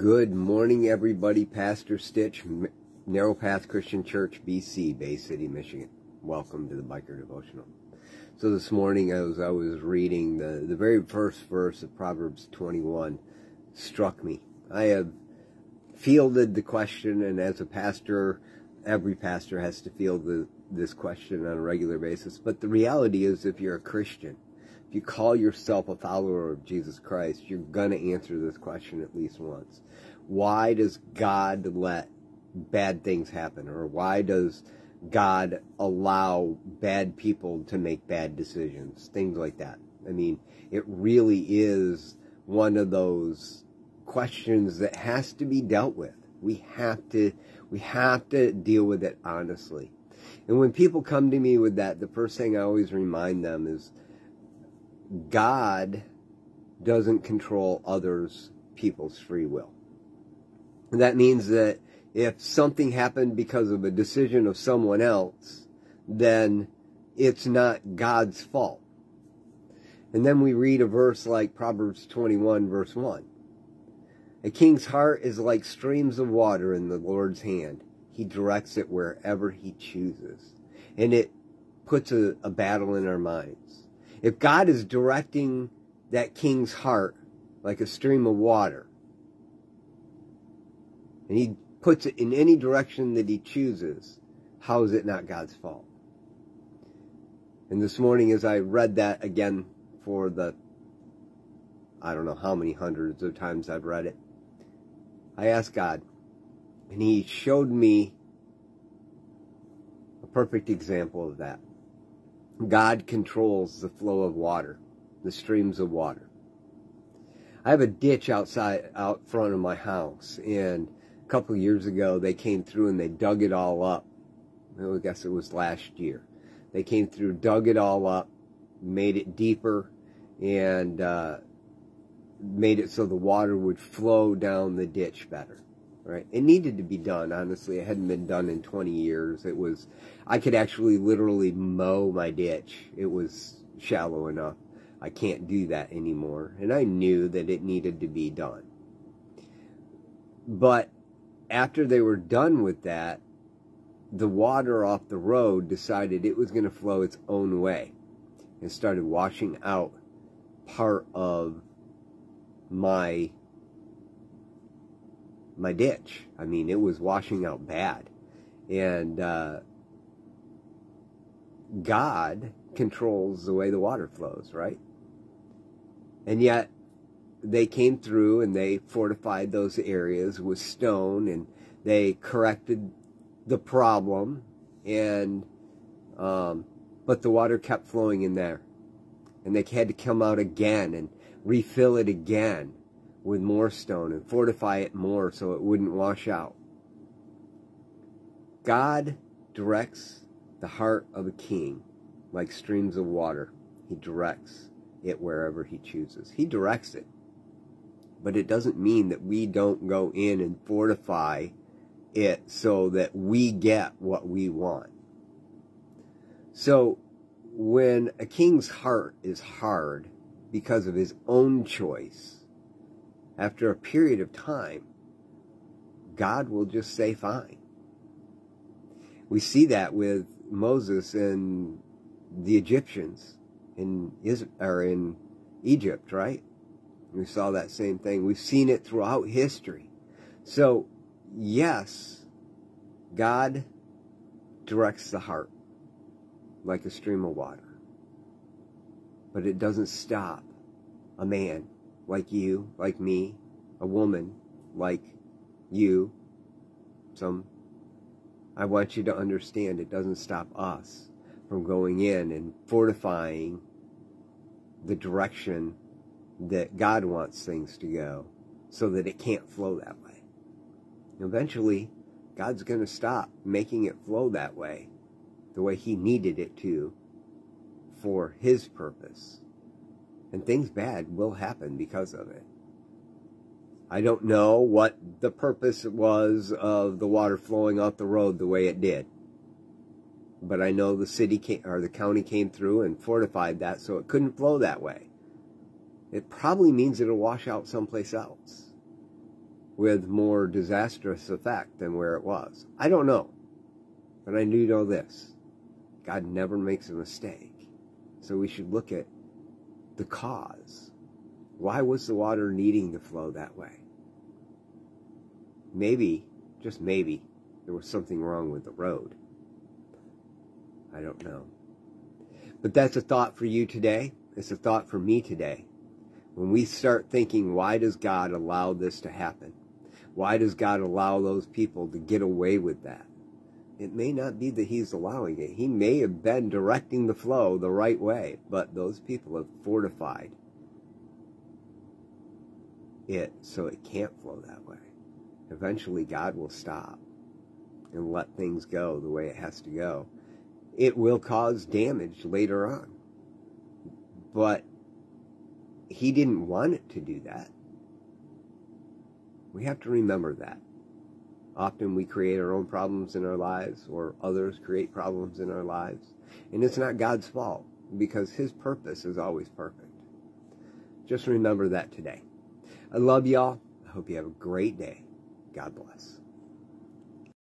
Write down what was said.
Good morning, everybody. Pastor Stitch, Narrow Path Christian Church, BC, Bay City, Michigan. Welcome to the Biker Devotional. So this morning, as I was reading, the very first verse of Proverbs 21 struck me. I have fielded the question, and as a pastor, every pastor has to field this question on a regular basis. But the reality is, if you're a Christian, if you call yourself a follower of Jesus Christ, you're going to answer this question at least once. Why does God let bad things happen? Or why does God allow bad people to make bad decisions? Things like that. I mean, it really is one of those questions that has to be dealt with. We have to deal with it honestly. And when people come to me with that, the first thing I always remind them is God doesn't control people's free will. That means that if something happened because of a decision of someone else, then it's not God's fault. And then we read a verse like Proverbs 21, verse 1. A king's heart is like streams of water in the Lord's hand. He directs it wherever he chooses. And it puts a battle in our minds. If God is directing that king's heart like a stream of water, and he puts it in any direction that he chooses, how is it not God's fault? And this morning, as I read that again for I don't know how many hundreds of times I've read it, I asked God, and he showed me a perfect example of that. God controls the flow of water, the streams of water. I have a ditch out front of my house, and a couple of years ago they came through and they dug it all up. I guess it was last year. They came through, dug it all up, made it deeper, and made it so the water would flow down the ditch better. Right? It needed to be done, honestly. It hadn't been done in 20 years. I could actually literally mow my ditch. It was shallow enough. I can't do that anymore. And I knew that it needed to be done. But after they were done with that, the water off the road decided it was going to flow its own way and started washing out part of my ditch. I mean, it was washing out bad. And God controls the way the water flows, right? And yet, they came through and they fortified those areas with stone, and they corrected the problem, and but the water kept flowing in there. And they had to come out again and refill it again with more stone and fortify it more so it wouldn't wash out. God directs the heart of a king like streams of water. He directs it wherever he chooses. He directs it. But it doesn't mean that we don't go in and fortify it so that we get what we want. So when a king's heart is hard because of his own choice, after a period of time, God will just say fine. We see that with Moses and the Egyptians in Egypt, right? We saw that same thing. We've seen it throughout history. So, yes, God directs the heart like a stream of water. But it doesn't stop a man like you, like me, a woman like you. I want you to understand it doesn't stop us from going in and fortifying the direction that God wants things to go so that it can't flow that way. Eventually, God's going to stop making it flow that way, the way he needed it to for his purpose. And things bad will happen because of it. I don't know what the purpose was of the water flowing off the road the way it did. But I know the county came through and fortified that so it couldn't flow that way. It probably means it'll wash out someplace else. with more disastrous effect than where it was. I don't know. But I do know this. God never makes a mistake. So we should look at the cause. Why was the water needing to flow that way? Maybe, just maybe, there was something wrong with the road. I don't know. But that's a thought for you today. It's a thought for me today. When we start thinking, why does God allow this to happen? Why does God allow those people to get away with that? It may not be that he's allowing it. He may have been directing the flow the right way, but those people have fortified it so it can't flow that way. Eventually, God will stop and let things go the way it has to go. It will cause damage later on. But he didn't want it to do that. We have to remember that. Often we create our own problems in our lives, or others create problems in our lives. And it's not God's fault, because his purpose is always perfect. Just remember that today. I love y'all. I hope you have a great day. God bless.